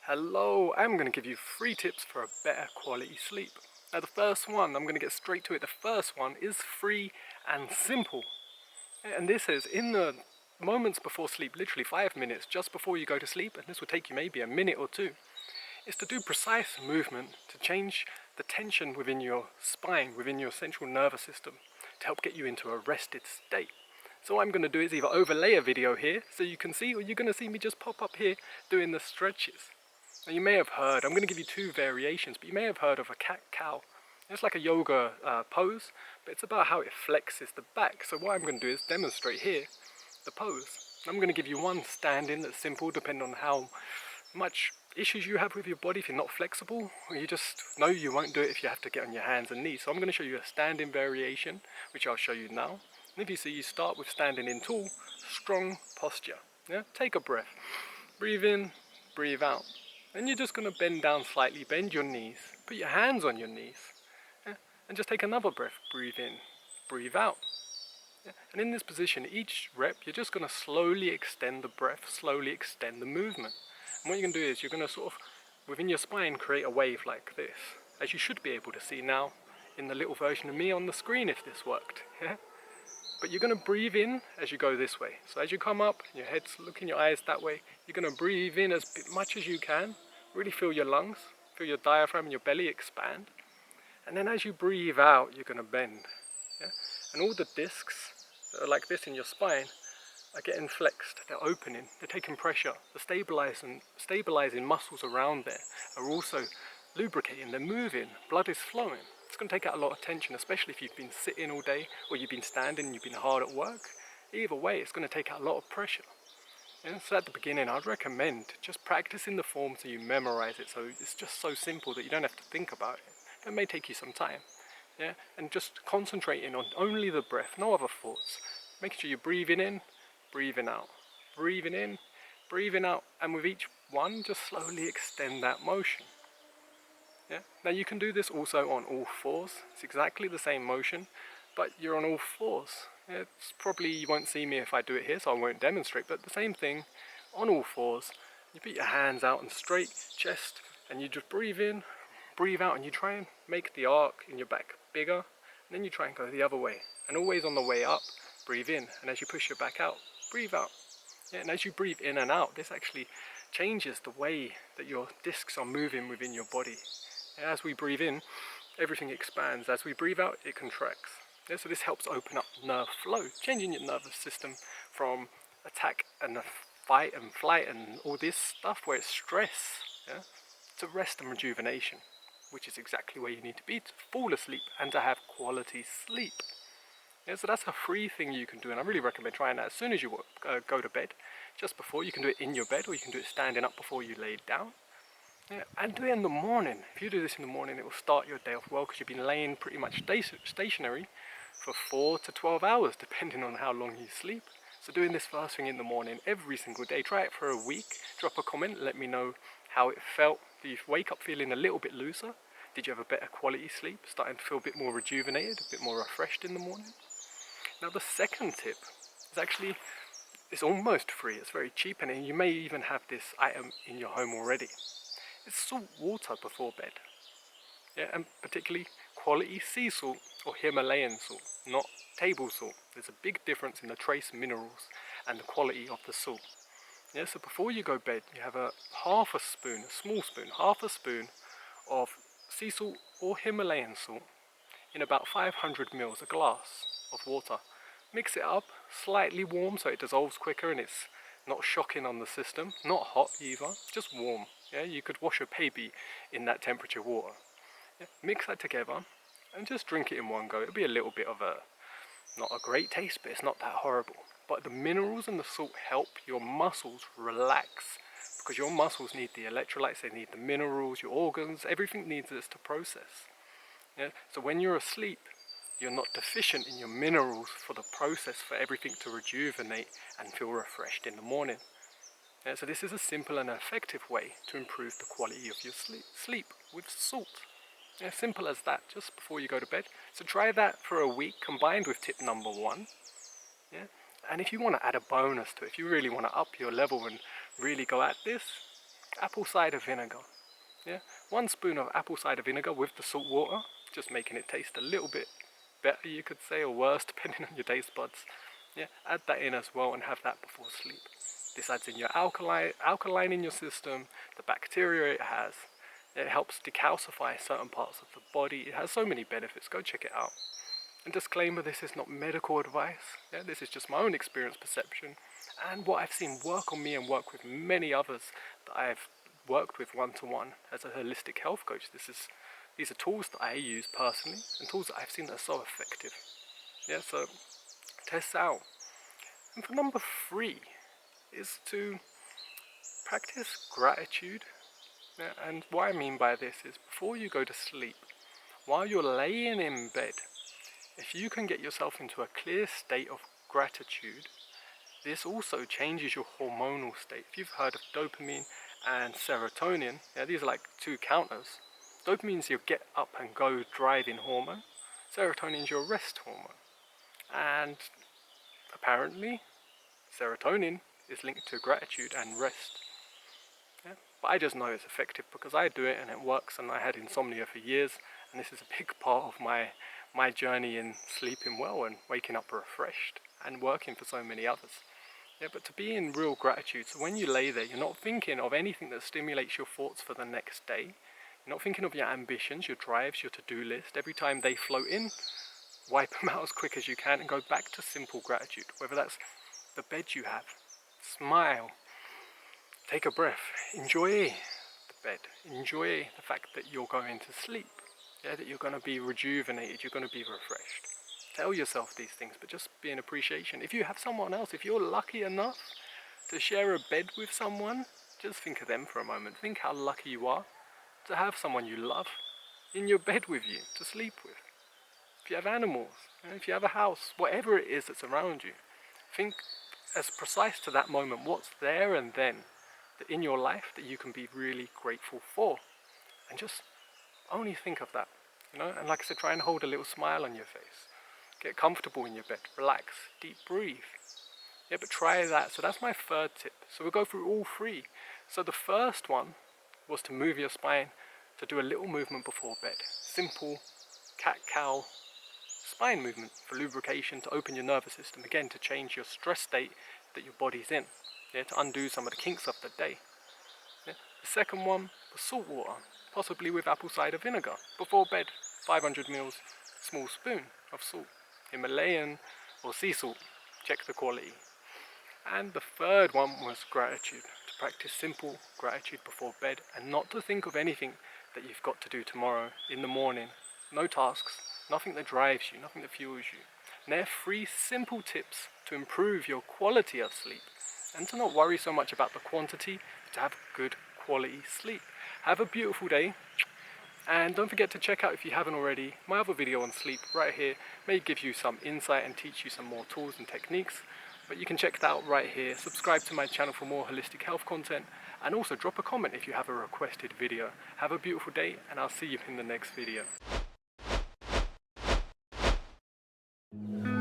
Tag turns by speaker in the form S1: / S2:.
S1: Hello, I'm going to give you 3 tips for a better quality sleep. Now the first one, I'm going to get straight to it. The first one is free and simple. And this is in the moments before sleep, literally 5 minutes just before you go to sleep, and this will take you maybe a minute or two, is to do precise movement to change the tension within your spine, within your central nervous system, to help get you into a rested state. So what I'm going to do is either overlay a video here so you can see, or you're going to see me just pop up here doing the stretches. Now you may have heard, I'm going to give you 2 variations, but you may have heard of a cat-cow. It's like a yoga pose, but it's about how it flexes the back. So what I'm going to do is demonstrate here the pose. I'm going to give you one stand-in that's simple, depending on how much issues you have with your body. If you're not flexible, or you just know you won't do it if you have to get on your hands and knees. So I'm going to show you a stand-in variation, which I'll show you now. And if you see, you start with standing in tall, strong posture. Yeah? Take a breath. Breathe in, breathe out. Then you're just going to bend down slightly, bend your knees, put your hands on your knees, yeah? And just take another breath. Breathe in, breathe out. Yeah? And in this position, each rep, you're just going to slowly extend the breath, slowly extend the movement. And what you're going to do is you're going to sort of, within your spine, create a wave like this, as you should be able to see now in the little version of me on the screen if this worked. Yeah? But you're going to breathe in as you go this way. So as you come up, your head's looking your eyes that way, you're going to breathe in as much as you can. Really feel your lungs, feel your diaphragm and your belly expand. And then as you breathe out, you're going to bend. Yeah? And all the discs that are like this in your spine are getting flexed, they're opening, they're taking pressure. The stabilizing muscles around there are also lubricating, they're moving, blood is flowing. It's going to take out a lot of tension, especially if you've been sitting all day or you've been standing and you've been hard at work. Either way, it's going to take out a lot of pressure. Yeah, so at the beginning, I'd recommend just practicing the form so you memorize it. So it's just so simple that you don't have to think about it. It may take you some time. Yeah, and just concentrating on only the breath, no other thoughts. Making sure you're breathing in, breathing out, breathing in, breathing out, and with each one, just slowly extend that motion. Yeah. Now you can do this also on all fours. It's exactly the same motion, but you're on all fours. It's probably, you won't see me if I do it here, so I won't demonstrate, but the same thing on all fours. You put your hands out and straight chest, and you just breathe in, breathe out, and you try and make the arc in your back bigger, and then you try and go the other way. And always on the way up, breathe in, and as you push your back out, breathe out. Yeah, and as you breathe in and out, this actually changes the way that your discs are moving within your body. As we breathe in, everything expands. As we breathe out, it contracts. Yeah, so this helps open up nerve flow, changing your nervous system from attack and fight and flight and all this stuff where it's stress, yeah, to rest and rejuvenation, which is exactly where you need to be to fall asleep and to have quality sleep. Yeah, so that's a free thing you can do, and I really recommend trying that as soon as you go to bed. Just before, you can do it in your bed, or you can do it standing up before you lay down. Yeah, and do it in the morning. If you do this in the morning, it will start your day off well, because you've been laying pretty much stationary for 4 to 12 hours, depending on how long you sleep. So doing this first thing in the morning every single day, try it for a week. Drop a comment, let me know how it felt. Do you wake up feeling a little bit looser? Did you have a better quality sleep? Starting to feel a bit more rejuvenated, a bit more refreshed in the morning? Now the second tip is actually, it's almost free, it's very cheap, and you may even have this item in your home already. It's salt water before bed. Yeah, and particularly quality sea salt or Himalayan salt, not table salt. There's a big difference in the trace minerals and the quality of the salt. Yeah, so before you go to bed, you have a half a spoon, a small spoon, half a spoon of sea salt or Himalayan salt in about 500 mils, a glass of water. Mix it up, slightly warm so it dissolves quicker and it's not shocking on the system, not hot either, just warm. Yeah, you could wash a baby in that temperature water. Yeah, mix that together and just drink it in one go. It'll be a little bit of not a great taste, but it's not that horrible. But the minerals and the salt help your muscles relax, because your muscles need the electrolytes, they need the minerals, your organs, everything needs this to process. Yeah? So when you're asleep, you're not deficient in your minerals for the process for everything to rejuvenate and feel refreshed in the morning. Yeah, so this is a simple and effective way to improve the quality of your sleep with salt. Yeah, simple as that, just before you go to bed. So try that for a week combined with tip number 1. Yeah? And if you want to add a bonus to it, if you really want to up your level and really go at this, apple cider vinegar. Yeah, 1 spoon of apple cider vinegar with the salt water, just making it taste a little bit better, you could say, or worse, depending on your taste buds. Yeah, add that in as well and have that before sleep. This adds in your alkaline in your system, the bacteria it has. It helps decalcify certain parts of the body. It has so many benefits. Go check it out. And disclaimer, this is not medical advice. Yeah, this is just my own experience, perception, and what I've seen work on me and work with many others that I've worked with one-to-one as a holistic health coach. These are tools that I use personally and tools that I've seen that are so effective. Yeah, so test out. And for number 3 is to practice gratitude. Yeah, and what I mean by this is before you go to sleep, while you're laying in bed, if you can get yourself into a clear state of gratitude, this also changes your hormonal state. If you've heard of dopamine and serotonin, yeah, these are like 2 counters. Dopamine is your get up and go driving hormone. Serotonin is your rest hormone. And apparently, serotonin is linked to gratitude and rest. Yeah? But I just know it's effective because I do it and it works, and I had insomnia for years, and this is a big part of my journey in sleeping well and waking up refreshed and working for so many others. Yeah, but to be in real gratitude, so when you lay there, you're not thinking of anything that stimulates your thoughts for the next day. You're not thinking of your ambitions, your drives, your to-do list. Every time they float in, wipe them out as quick as you can and go back to simple gratitude. Whether that's the bed you have, smile, take a breath, enjoy the bed, enjoy the fact that you're going to sleep, yeah, that you're going to be rejuvenated, you're going to be refreshed. Tell yourself these things, but just be in appreciation. If you have someone else, if you're lucky enough to share a bed with someone, just think of them for a moment. Think how lucky you are to have someone you love in your bed with you, to sleep with. If you have animals, if you have a house, whatever it is that's around you, think as precise to that moment, what's there and then that in your life that you can be really grateful for. And just only think of that, and like I said, try and hold a little smile on your face. Get comfortable in your bed, relax, deep breathe. Yeah, but try that. So that's my 3rd tip. So we'll go through all 3. So the first one was to move your spine, to do a little movement before bed. Simple cat-cow spine movement for lubrication, to open your nervous system, again to change your stress state that your body's in, yeah, to undo some of the kinks of the day. Yeah. The second one was salt water, possibly with apple cider vinegar, before bed, 500 ml, small spoon of salt, Himalayan or sea salt, check the quality. And the 3rd one was gratitude, to practice simple gratitude before bed and not to think of anything that you've got to do tomorrow in the morning. No tasks, nothing that drives you, nothing that fuels you. And they're 3 simple tips to improve your quality of sleep and to not worry so much about the quantity, but to have good quality sleep. Have a beautiful day. And don't forget to check out, if you haven't already, my other video on sleep right here. May give you some insight and teach you some more tools and techniques. But you can check that out right here. Subscribe to my channel for more holistic health content. And also drop a comment if you have a requested video. Have a beautiful day, and I'll see you in the next video.